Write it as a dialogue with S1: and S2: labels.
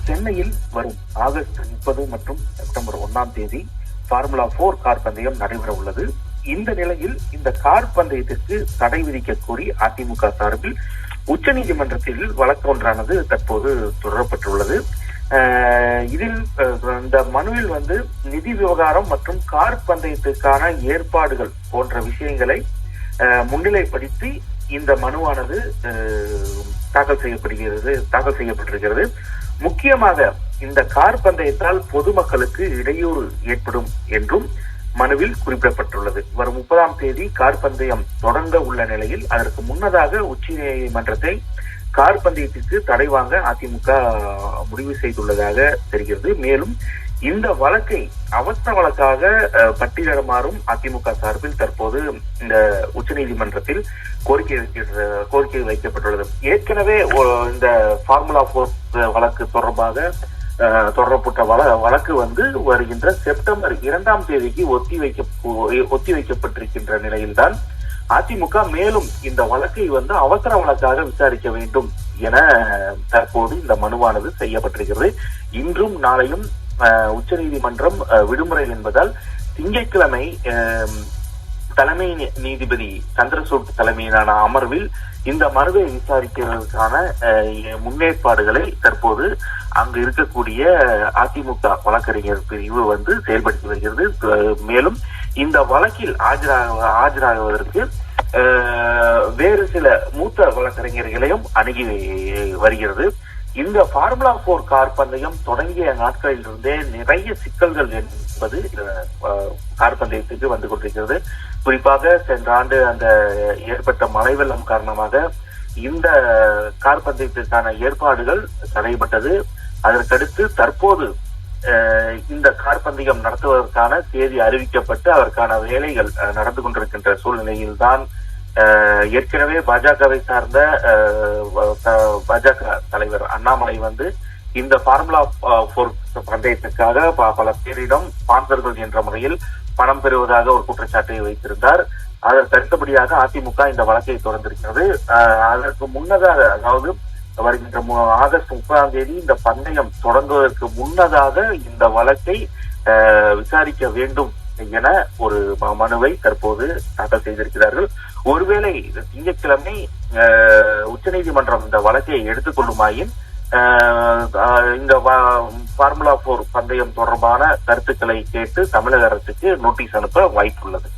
S1: சென்னையில் வரும் ஆகஸ்ட் 30 மற்றும் செப்டம்பர் 1ஆம் தேதி ஃபார்முலா 4 கார் பந்தயம் நடைபெற உள்ளது. இந்த நிலையில் இந்த கார் பந்தயத்திற்கு தடை விதிக்க கோரி அதிமுக சார்பில் உச்சநீதிமன்றத்தில் வழக்கு ஒன்றானது தற்போது தொடரப்பட்டுள்ளது. இதில் இந்த மனுவில் நிதி விவகாரம் மற்றும் கார் பந்தயத்திற்கான ஏற்பாடுகள் போன்ற விஷயங்களை முன்னிலைப்படுத்தி இந்த மனுவானது தாக்கல் செய்யப்பட்டிருக்கிறது. முக்கியமாக இந்த கார் பந்தயத்தால் பொதுமக்களுக்கு இடையூறு ஏற்படும் என்றும் மனுவில் குறிப்பிடப்பட்டுள்ளது. வரும் 30ஆம் தேதி கார் பந்தயம் தொடங்க உள்ள நிலையில் அதற்கு முன்னதாக உச்சநீதிமன்றத்தை கார் பந்தயத்திற்கு தடை வாங்க அதிமுக முடிவு செய்துள்ளதாக தெரிகிறது. மேலும் இந்த வழக்கை அவசர வழக்காக பட்டியலிடுமாறும் அதிமுக சார்பில் தற்போது இந்த உச்சநீதிமன்றத்தில் கோரிக்கை வைக்கப்பட்டுள்ளது. ஏற்கனவே இந்த ஃபார்முலா 4 வழக்கு தொடர்பாக தொடரப்பட்ட வழக்கு வருகின்ற செப்டம்பர் 2ஆம் தேதிக்கு ஒத்தி வைக்கப்பட்டிருக்கின்ற நிலையில்தான் அதிமுக மேலும் இந்த வழக்கை அவசர வழக்காக விசாரிக்க வேண்டும் என தற்போது இந்த மனுவானது செய்யப்பட்டிருக்கிறது. இன்றும் நாளையும் உச்சநீதிமன்றம் விடுமுறை என்பதால் திங்கட்கிழமை தலைமை நீதிபதி சந்திரசூட் தலைமையிலான அமர்வில் இந்த மனுவை விசாரிக்கிறதுக்கான முன்னேற்பாடுகளை தற்போது அங்கு இருக்கக்கூடிய அதிமுக வழக்கறிஞர் பிரிவு செயல்படுத்தி வருகிறது. மேலும் இந்த வழக்கில் ஆஜராகுவதற்கு வேறு சில மூத்த வழக்கறிஞர்களையும் அணுகி வருகிறது. இந்த ஃபார்முலா 4 கார் பந்தயம் தொடங்கிய நாட்களில் இருந்தே நிறைய சிக்கல்கள் என்பது கார் பந்தயத்துக்கு வந்து கொண்டிருக்கிறது. குறிப்பாக சென்ற ஆண்டு அந்த ஏற்பட்ட மழை வெள்ளம் காரணமாக இந்த கார் பந்தயத்திற்கான ஏற்பாடுகள் தடைபட்டது. அதற்கடுத்து தற்போது இந்த கார் பந்தயம் நடத்துவதற்கான தேதி அறிவிக்கப்பட்டு அதற்கான வேலைகள் நடந்து கொண்டிருக்கின்ற சூழ்நிலையில்தான் ஏற்கனவே பாஜகவை சார்ந்த பாஜக தலைவர் அண்ணாமலை இந்த ஃபார்முலா 4 பந்தயத்திற்காக பல பேரிடம் ஸ்பான்சர்கள் என்ற முறையில் பணம் பெறுவதாக ஒரு குற்றச்சாட்டை வைத்திருந்தார். அதற்கு அடுத்தபடியாக அதிமுக இந்த வழக்கை தொடர்ந்திருக்கிறது. அதற்கு முன்னதாக, அதாவது வருகின்ற ஆகஸ்ட் 30ஆம் தேதி இந்த பந்தயம் தொடங்குவதற்கு முன்னதாக இந்த வழக்கை விசாரிக்க வேண்டும் என ஒரு மனுவை தற்போது தாக்கல் செய்திருக்கிறார்கள். ஒருவேளை திங்கட்கிழமை உச்சநீதிமன்றம் இந்த வழக்கை எடுத்துக் கொள்ளுமாயின் இந்த ஃபார்முலா 4 பந்தயம் தொடர்பான கருத்துக்களை கேட்டு தமிழக அரசுக்கு நோட்டீஸ் அனுப்ப வாய்ப்புள்ளது.